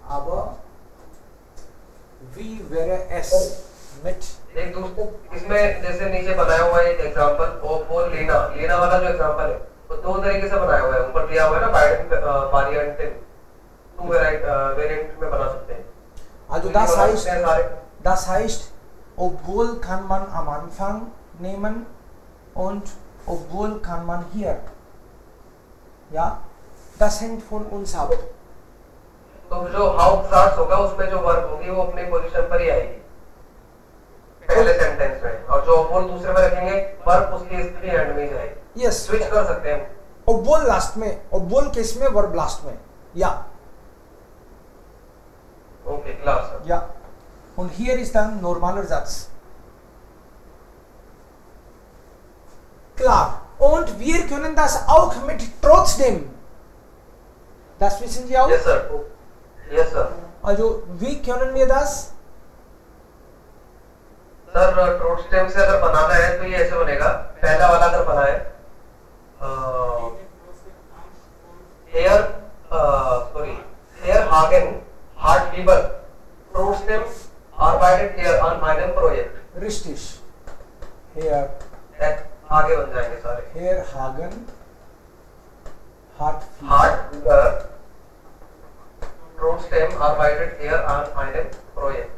aber wie wäre es mit एक दूसरे इसमें जैसे नीचे बनाया हुआ है एक एग्जांपल वो लेना वाला जो एग्जांपल है वो दो तरीके से बनाया हुआ है, ऊपर दिया हुआ है ना बाइडेन वेरिएंट, टू वेरिएंट में बना सकते हैं। Also das heißt, obwohl kann man am Anfang nehmen und obwohl kann man hier. Ja, das hängt von uns ab. तो जो Hauptsatz होगा उसमें जो वर्ब होगी वो अपनी पोजीशन पर ही आएगी पहले सेंटेंस में, और जो obwohl दूसरे में रखेंगे वर्ब उसकी स्थिति एंड में जाएगी। Yes. स्विच कर सकते हैं। obwohl लास्ट में, obwohl किस में, वर्ब लास्ट में। Ja. Okay, klar, sir. Ja. Und hier ist dann normaler Satz. Klar. Und wir können das auch mit trotzdem. Das wissen Sie auch? Yes, sir. Yes, sir. Also, wie können wir das? Sir ट्रोटस्टेम से अगर बनाना है तो ये ऐसे बनेगा, पहला वाला अगर बनाए हेयर हागन हार्ट फीवर ट्रोटस्टेम arbeitet hier an einem Projekt. Richtig. Herr आगे बन जाएंगे सारे। Herr Hagen hat फीवर ट्रोटस्टेम arbeitet hier an einem Projekt.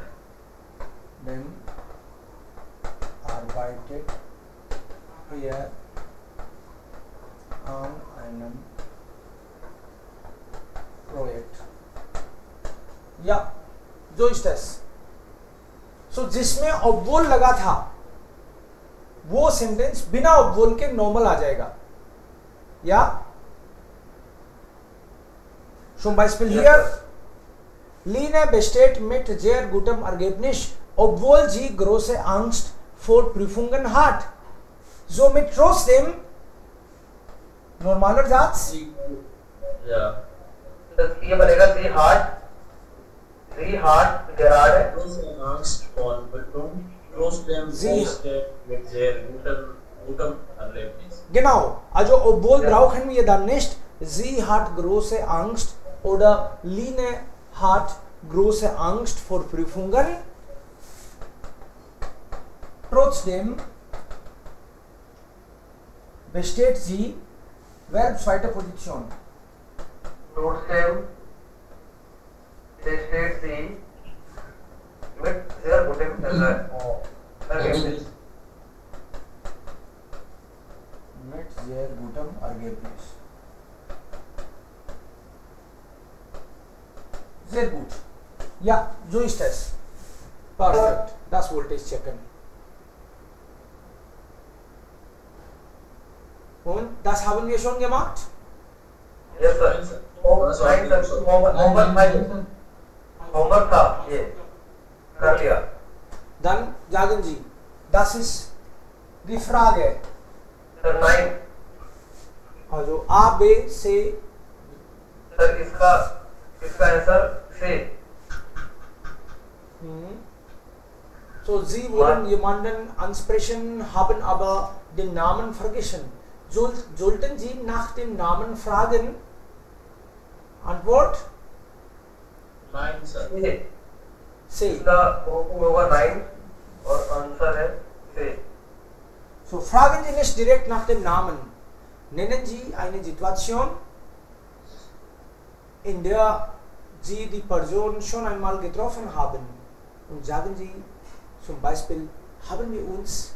Dem arbeitet hier an einem Projekt. Ja, so ist es. So जिसमें obwohl लगा था वो सेंटेंस बिना obwohl के नॉर्मल आ जाएगा। या zum Beispiel hier Line besteht mit sehr gutem Ergebnis, obwohl sie große Angst vor Prüfungen hat. Somit trotzdem normaler Satz. Ja. ये बनेगा Sie hat gerade große Angst vor Prüfung, trotzdem mit sehr gutem Erlebnis. Genau, also obwohl brauchen wir dann nicht sie hat große Angst oder Line hat große Angst vor Prüfungen. Trotzdem besteht sie, Verb zweite Position. Trotzdem besteht sie mit sehr gutem Ergebnis. Mit sehr gutem Ergebnis. Sehr gut. Ja, so ist es. Perfekt. Das wollte ich checken. Und das haben wir schon gemacht? Yes, sir. Homework था ये कर लिया। Dann sagen Sie, das ist die Frage. Sir 9. Also A, B, C. Sir इसका answer C. So Sie wollen jemanden ansprechen, haben aber den Namen vergessen. Sollten Sie nach dem Namen fragen? Antwort? Nein, sir. C. इसका होगा 9 और answer है C. So fragen Sie nicht direkt nach dem Namen. Nennen Sie eine Situation, in der Sie die Person schon einmal getroffen haben und sagen Sie zum Beispiel, haben wir uns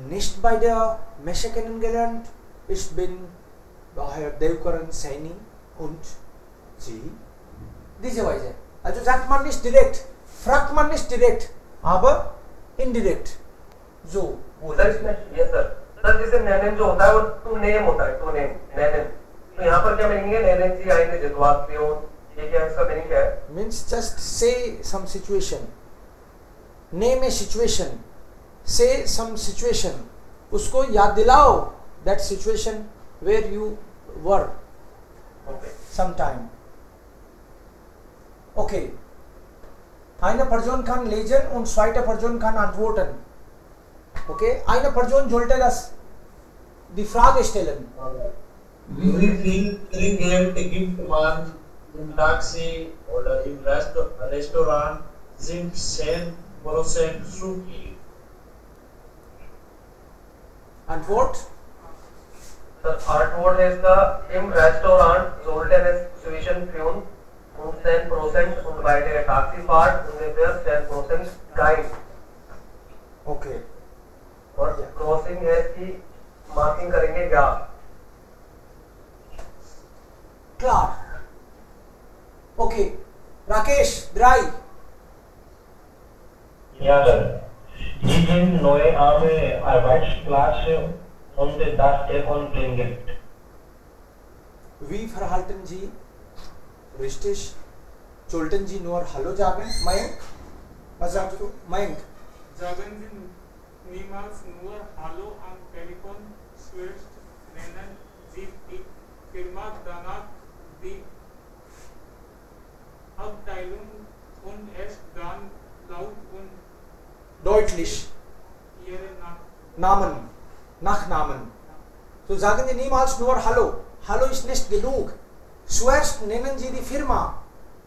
nicht bei der Messe kennengelernt? Ich bin Herr Devkaran Saini und Sie? Diese Weise. Also sagt man nicht direkt, fragt man nicht direkt, aber indirekt. So. Sir इसमें ये sir जैसे name जो होता है वो to name होता है, to name name. तो यहाँ पर क्या मीनिंग है? नेम जी आईने जितवात पियोन, ये क्या इसका मीनिंग क्या है? Means just say some situation. Name a situation. Say some situation. उसको याद दिलाओ that situation where you were. Okay. Sometime. Okay. Eine Person kann lesen und zweite Person kann antworten. Okay. Eine Person sollte die Frage stellen. Wie viel Trinkgeld gibt man im Taxi oder im Restaurant sind 10% zu viel. Antwort? Sir, Antwort है इसका im Restaurant sollten es zwischen 5 und 10% und bei der Taxifahrt ungefähr 10% kein. Okay. और crossing है कि marking करेंगे क्या? Klar. Okay. Rakesh, 3. Ja, die sind neue arme Arbeitsplätze und das davon bringt. Wie verhalten Sie? Richtig. Sollten Sie nur Hallo sagen? Mayank? Was sagst du? Mayank? Sagen Sie niemals nur Hallo am Telefon, zuerst nennen Sie die Firma, danach die Abteilung und erst dann laut und Deutlich. Ihren Namen. Nachnamen. So sagen Sie niemals nur Hallo. Hallo ist nicht genug. Zuerst nennen Sie die Firma.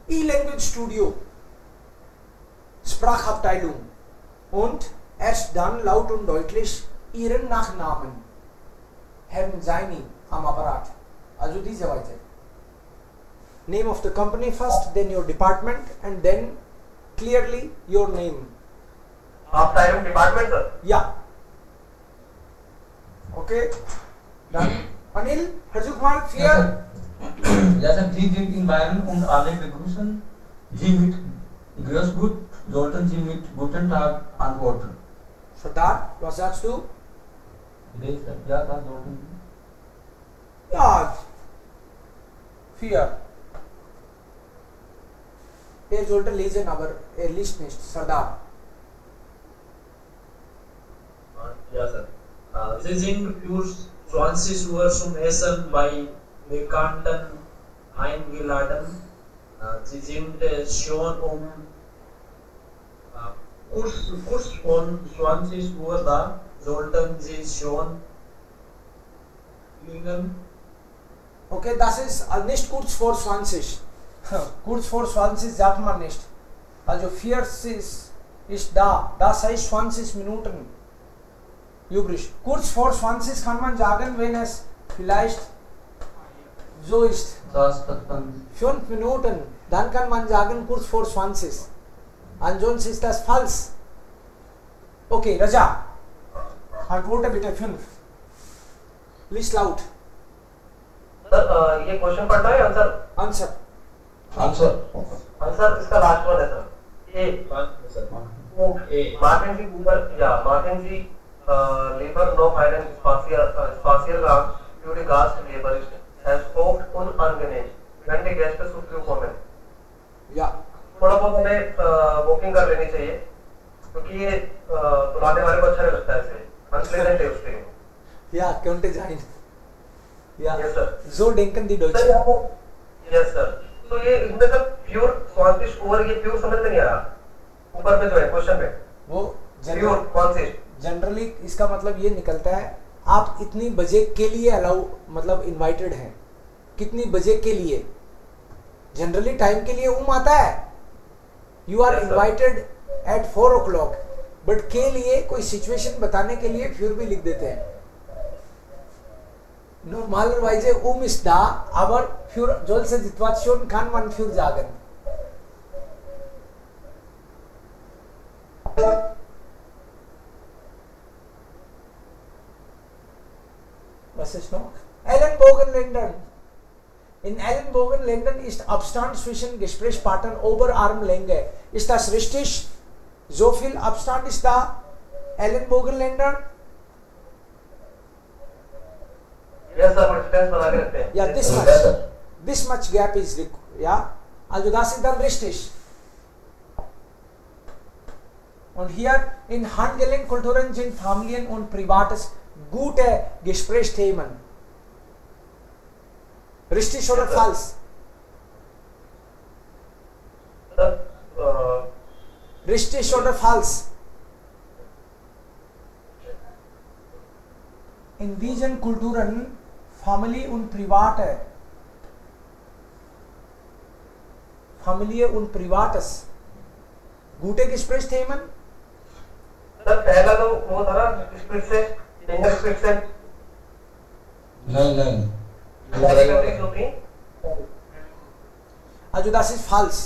E-Language Studio. Sprachabteilung. Und erst dann laut und deutlich Ihren Nachnamen. Herrn Zaini am Apparat. Also diese weiter. Name of the company first, then your department, and then clearly your name. Abteilung Department sir. Yeah. Okay. Done. Anil, Harjukumar, Fear. Ja, sir, Sie sind in Bayern und alle begrüßen Sie mit Grüß Gott, sollten Sie mit Guten Tag antworten. Sardar, was sagst du? Ja, da sollten Sie. Ja. Fear. Sollte lesen, aber liest nicht. Sardar. Ja, Sir. Sie sind für 20 Uhr zum Essen bei Bekannten eingeladen. Sie sind schon kurz von 20 Uhr da. Sollten Sie schon liegen? Okay, das ist nicht kurz vor 20. Kurz vor 20 sagt man nicht. Also 40 ist da. Das heißt 20 Minuten übrig. Kurz vor 20 kann man sagen, wenn es vielleicht so ist. 5 Minuten, dann kann man sagen kurz vor 20. Ansonsten ist das falsch. Okay, Raja. Antworte bitte 5. Lies laut. Sir ये question पढ़ना है answer? Answer. Answer इसका last one है sir. ए. Martin Sie Cooper, ja, Martin Sie lieber noch einen Spaziergang für die Gastgeber ist. Es ist oft unangenehm, wenn die Gäste zu früh kommen. Ja. थोड़ा बहुत हमें booking कर लेनी चाहिए क्योंकि ये बुलाने वाले को अच्छा नहीं लगता है ऐसे अनप्लेजेंट है उसके लिए. Ja, könnte sein. Ja. Yes, sir. So denken die Deutschen. Yes sir. तो ये इसमें सर प्योर कॉन्सिस्ट ओवर ये प्योर समझ में नहीं आ रहा ऊपर में जो है क्वेश्चन में वो प्योर कॉन्सिस्ट. जनरली इसका मतलब ये निकलता है आप इतनी बजे के लिए अलाउ मतलब इनवाइटेड हैं. कितनी बजे के लिए? जनरली टाइम के लिए आता है. You are invited at 4 o'clock, but के लिए कोई सिचुएशन बताने के लिए फिर भी लिख देते हैं. Normalerweise ist da, aber für solche Situationen kann man für sagen. Was ist noch? Ellenbogenländern. In Ellenbogenländern ist Abstand zwischen Gesprächspartnern Oberarmlänge. Ist das richtig? So viel Abstand ist da? Ellenbogenländer? Yes sir distance बना के रखते हैं. Ja, this much gap is ja, also das ist dann richtig. Und hier in Handgelenkulturen sind Familien und Privates gute Gesprächsthemen. Richtig oder falsch? Richtig oder falsch? In diesen Kulturen Familie und Privates. Gute Gesprächsthemen? Sir पहला तो वो था ना split से single split से नहीं पहली जो थी Also das ist falsch.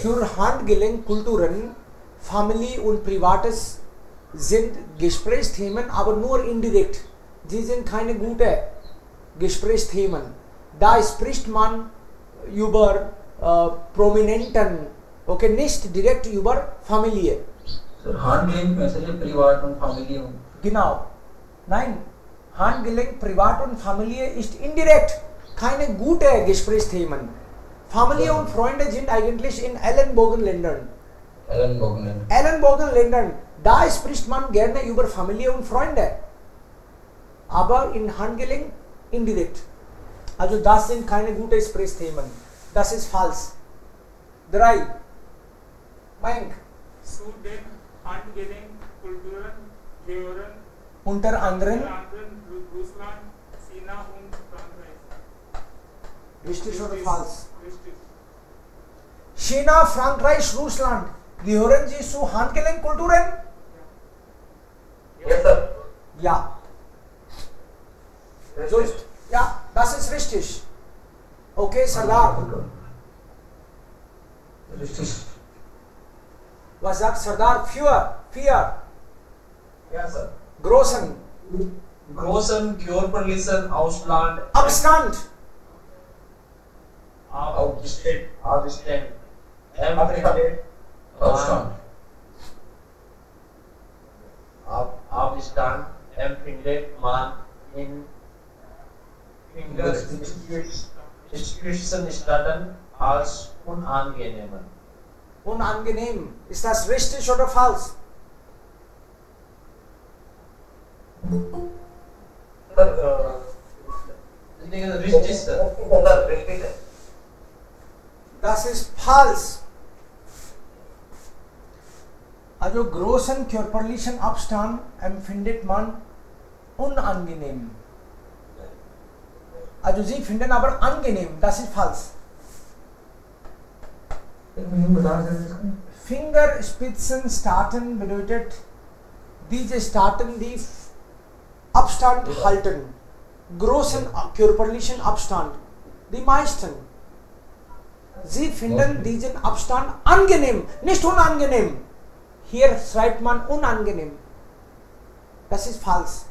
Für Handgelenk-Kulturen, Familie und Privates sind Gesprächsthemen, aber nur indirekt. Sie sind keine gute Gesprächsthemen. Da spricht man über Prominenten, okay, nicht direkt über Familie. Sir Handgelenk में से privat und Familie und Genau. Nein, Handgelenk, Privat und Familie ist indirekt. Keine gute Gesprächsthemen. Familie und Freunde sind eigentlich in Ellenbogenländern. Ellenbogenländern, da spricht man gerne über Familie und Freunde. Aber in Handgelenk indirekt. Also das sind keine guten Gesprächsthemen. Das ist falsch. 3. Mike. Zu den Handgelenk-Kulturen gehören Unter anderem. Russland, China und Frankreich. Richtig oder falsch? Richtig. China, Frankreich, Russland. Gehören sie zu Handgelenkkulturen? Yes sir Ja. So ist, ja, das ist richtig. Okay, Sardar. richtig. Was sagt Sardar? 4. Ja, sir. Großen. Großen Körperlichen Ausland. Abstand. Abstand. Empfindet Abstand. Abstand empfindet man in Zwischenstädten als unangenehm. Unangenehm. Ist das richtig oder falsch? Sir Richtig, sir. Sir रिश्ते है Das ist falsch. Also großen körperlichen Abstand empfindet man unangenehm. Also Sie finden aber angenehm. Das ist falsch. Fingerspitzenstaaten bedeutet diese Staaten, die Abstand halten. Großen körperlichen Abstand. Die meisten. Sie finden diesen Abstand angenehm, nicht unangenehm. Hier schreibt man unangenehm. Das ist falsch.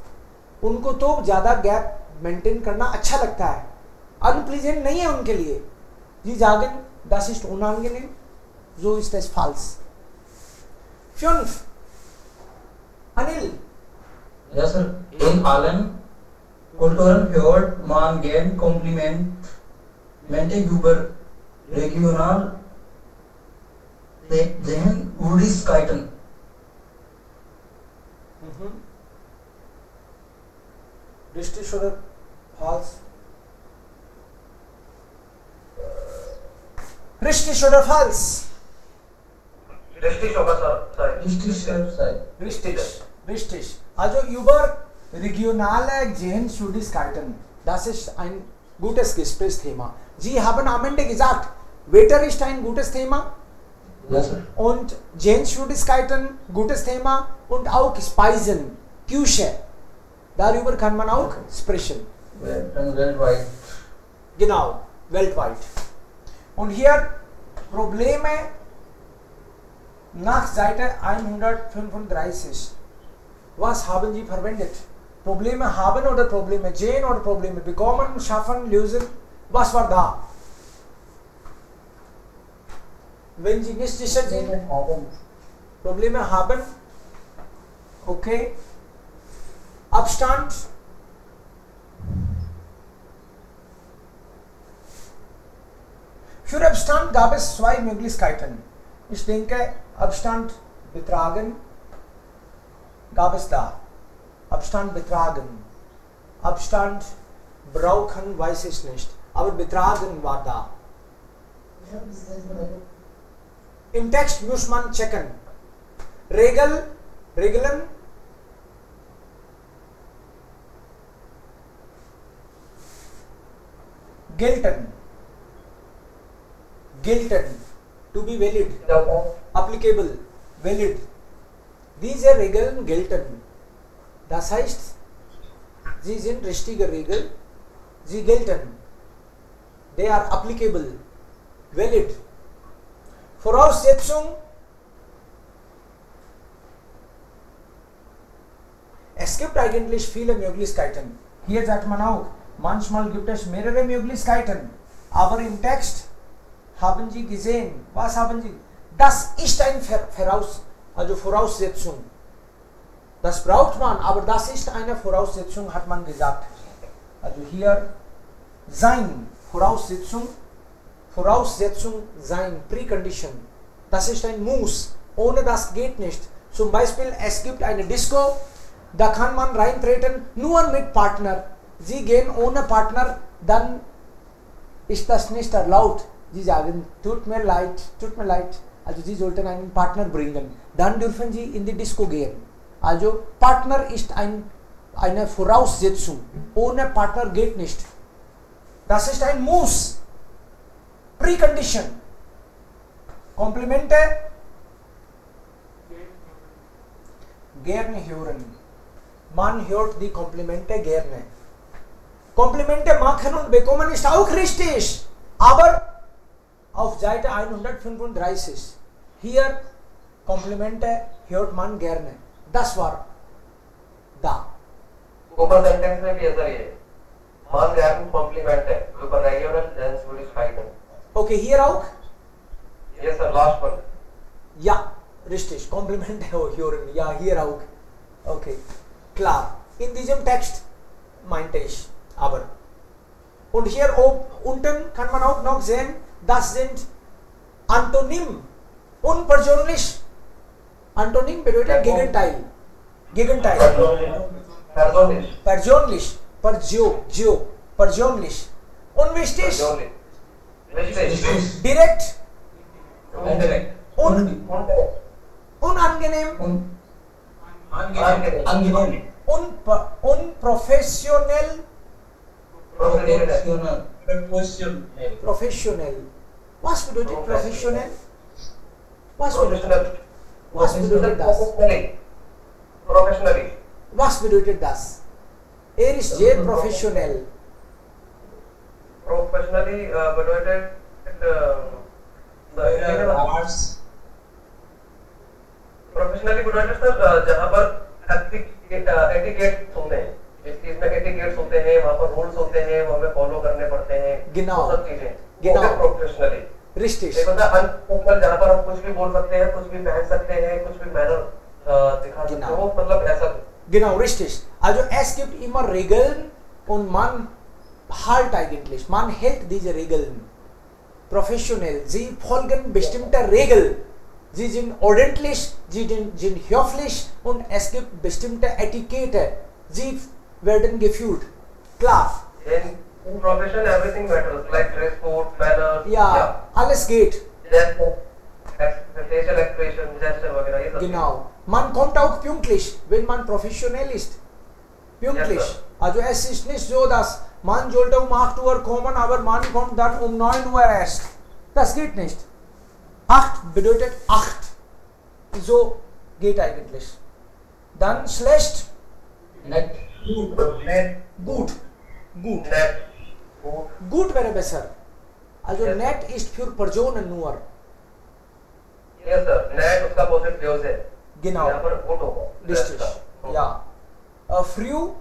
उनको तो ज्यादा gap maintain करना अच्छा लगता है, unpleasant नहीं है उनके लिए. Sie sagen, das ist unangenehm. So ist es falsch. 5. Anil. Ja, sir. In allen Kulturen hört man gern Komplimente über regional Sehenswürdigkeiten. Richtig oder falsch? Richtig oder falsch? रिश्ते होगा sir sorry Richtig, sir. Richtig. Also über regionale Sehenswürdigkeiten. Das ist ein gutes Gesprächsthema. Sie haben am Ende gesagt, Wetter ist ein gutes Thema. Ja, sir. Und Sehenswürdigkeiten, gutes Thema. Und auch Speisen, Küche. Darüber kann man auch sprechen. Weltweit. Genau, weltweit. Und hier Probleme nach Seite 135. Was haben Sie verwendet? Probleme haben oder Probleme sehen oder Probleme bekommen, schaffen, lösen? Was war da? Wenn Sie nicht sicher sind, Probleme haben, okay. Abstand. Für Abstand gab es 2 Möglichkeiten. Ich denke, Abstand betragen gab es da. Abstand betragen. Abstand brauchen, weiß ich nicht. Aber betragen war da. Im Text muss man checken. Regeln. Gelten. gelten, to be valid, क्या होता है? applicable, valid. Diese Regeln gelten. Das heißt, sie sind richtige Regeln, sie gelten. They are applicable, valid. Voraussetzung: es gibt eigentlich viele Möglichkeiten. Hier sagt man auch, manchmal gibt es mehrere Möglichkeiten. Aber im Text haben Sie gesehen, was haben Sie? Das ist eine Voraussetzung. Das braucht man, aber das ist eine Voraussetzung, hat man gesagt. Also hier sein, Voraussetzung sein, Precondition. Das ist ein Muss. Ohne das geht nicht. Zum Beispiel, es gibt eine Disco, da kann man reintreten, nur mit Partner. Sie gehen ohne Partner, dann ist das nicht erlaubt. Sie sagen, tut mir leid. Also Sie sollten einen Partner bringen. Dann dürfen Sie in die Disco gehen. Also Partner ist eine Voraussetzung. Ohne Partner geht nicht. Das ist ein Muss. Precondition. Komplimente? Gerne hören. Man hört die Komplimente gerne. Komplimente machen und bekommen ist auch richtig. Aber auf Seite 135. Hier Komplimente hört man gerne. Das war da. ऊपर sentence में भी ऐसा ही है. Man werden Komplimente über regional and Schwierigkeiten. Okay, hier auch? Yes sir, last one. Ja, richtig. Komplimente hören. Ja, hier auch. Okay, klar. In diesem Text meinte ich aber. Und hier unten kann man auch noch sehen, das sind Antonym. Unpersönlich. Antonym bedeutet Gegenteil. Persönlich. Persönlich. Unwichtig. Direkt. Unangenehm. Unprofessionell. Professionell. Was bedeutet professionell? Was bedeutet das? Professionally. Was bedeutet das? Ist sehr professionell. Professionally bedeutet professionally bedeutet sir जहाँ पर etiquettes होते हैं. इस चीज में etiquettes होते हैं, वहाँ पर रूल्स होते हैं, वहाँ पे फॉलो करने पड़ते हैं. Genau. सब चीजें. Genau. प्रोफेशनली. Richtig. एक होता है अनप्रोफेशनल जहाँ पर हम कुछ भी बोल सकते हैं, कुछ भी पहन सकते हैं, कुछ भी मैनर दिखा सकते हैं. वो मतलब ऐसा. Genau, richtig. Also es gibt immer Regeln und man halt eigentlich. Man hält diese Regeln. Professionell. Sie folgen bestimmte Regeln. Sie sind ordentlich, sie sind höflich und es gibt bestimmte Etikette. Sie werden geführt. Klar. In profession everything matters, like dress code, manners. Ja, alles geht. Facial expression, gesture वगैरह ये सब. Genau. Man kommt auch pünktlich, wenn man professionell ist. Pünktlich. Yes, also es ist nicht so, dass man sollte um 8 Uhr kommen, aber man kommt dann um 9 Uhr erst. Das geht nicht. 8 bedeutet 8. So geht eigentlich. Dann schlecht. Net. Gut. Net. Gut wäre besser. Also nett ist für Personen nur. Yes sir. Net उसका opposite views है. Genau. यहाँ पर good होगा. Richtig. Ja. Früh.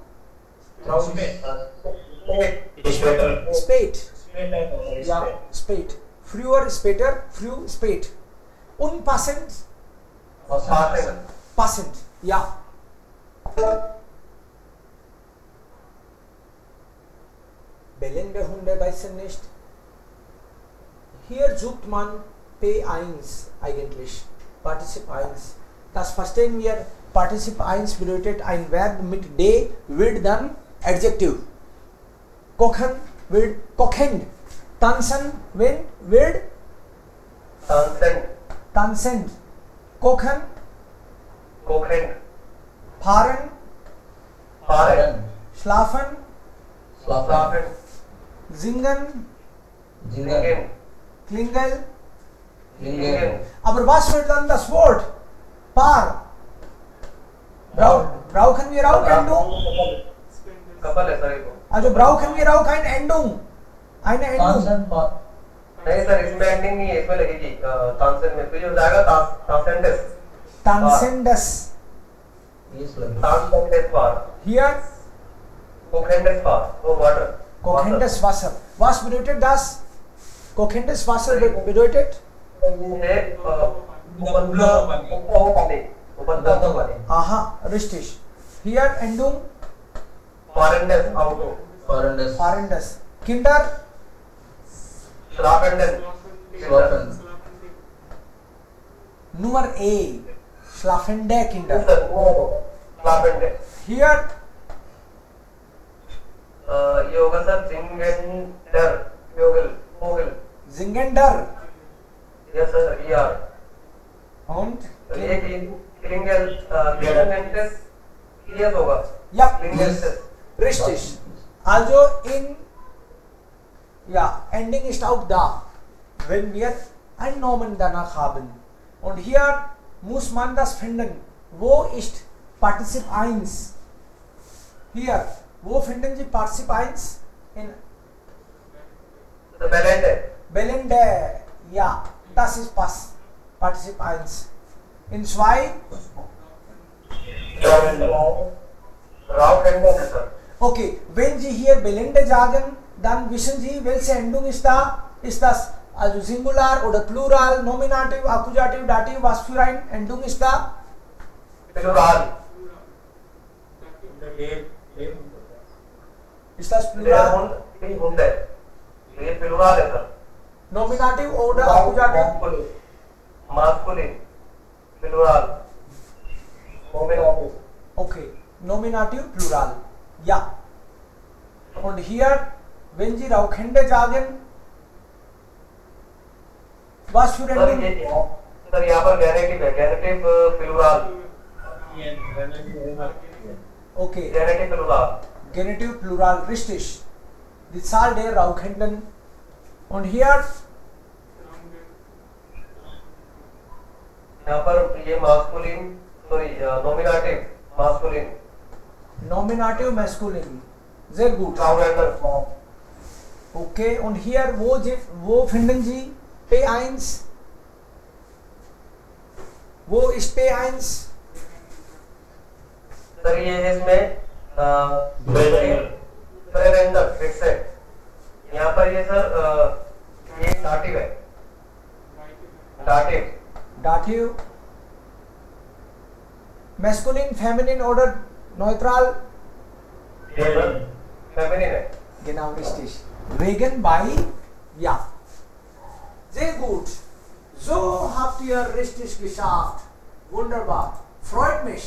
Spät. Ja, spät. Früher, später, früh, spät. Unpassend. Passend. Ja. Bellende Hunde beißen nicht. Hier sucht man P1 eigentlich. Partizip 1. Das verstehen wir. Partizip 1 bedeutet ein Verb mit D wird dann Adjektiv. Kochen wird kochend. Tanzen wird tanzend. Kochen fahren schlafen singen klingel Lingen. Aber was wird dann das Wort? Paar. Brauchen wir auch Endung? Couple है sir ये तो। Also brauchen wir auch eine Endung? Eine Endung. Tansen par. नहीं sir इसमें ending नहीं है, इसमें लगेगी तानसेन में, तो ये हो जाएगा तानसेंडेस। Tansendes. Yes, lagi. तानसेंडेस पार। Hier कोखेंडेस पार, वो water. kochendes Wasser. Was bedeutet das? Kochendes Wasser bedeutet? ये उबलता हुआ पानी। Aha, richtig. Hier Endung फॉरेंडेस आउटो। Fahrenheit. fahrendes. Kinder श्लाफेंडेस। Schlafen. Nummer A. Schlafende Kinder. श्लाफेंडेस। Here ये होगा सर जिंगेंडर योगल होगल। Zingender yes sir ER। und ये क्लिंगल क्लिंगेंटेस क्लियर होगा। ja, क्लिंगेंटेस। richtig. Also in ja, Ending ist auch da, wenn wir einen Nomen danach haben. Und hier muss man das finden. Wo ist Partizip 1? Hier, wo finden Sie Partizip 1? In बेलेंडे। Belende. Ja, das ist Partizip 1. In 2, राउकेंडेस है sir. okay, wenn Sie hier Belende sagen, dann wissen Sie, welche Endung ist da? Ist das also Singular oder Plural, Nominativ, Akkusativ, Dativ, was für eine Endung ist da? Plural. Ist das Plural? Hunde. ये plural है sir. Nominativ oder Akkusativ? Masculine. Plural. Nominative. Okay, Nominativ, Plural. Ja. Und hier, wenn Sie Rauchende sagen, was für sir Endung? ये sir यहाँ पर गैनेटिव है, गैनेटिव प्लुराल। Okay, गैनेटिव प्लुराल। Genitiv, Plural, richtig. Die Zahl der Rauchenden. Und hier, यहाँ पर ये masculine sorry nominative masculine. Nominativ, Masculine. Sehr gut. राउकेंडर। Okay, und hier, wo finden Sie P1? Wo ist P1? Sir ये है इसमें प्रेरेंडर फिक्सेड। यहाँ पर ये सर ये डाटिव है। Dative. Dativ. Masculine, Feminine oder Neutral? Feminine है। Genau, richtig. Wegen bei ja. Sehr gut. So habt ihr richtig geschafft. Wunderbar. Freut mich.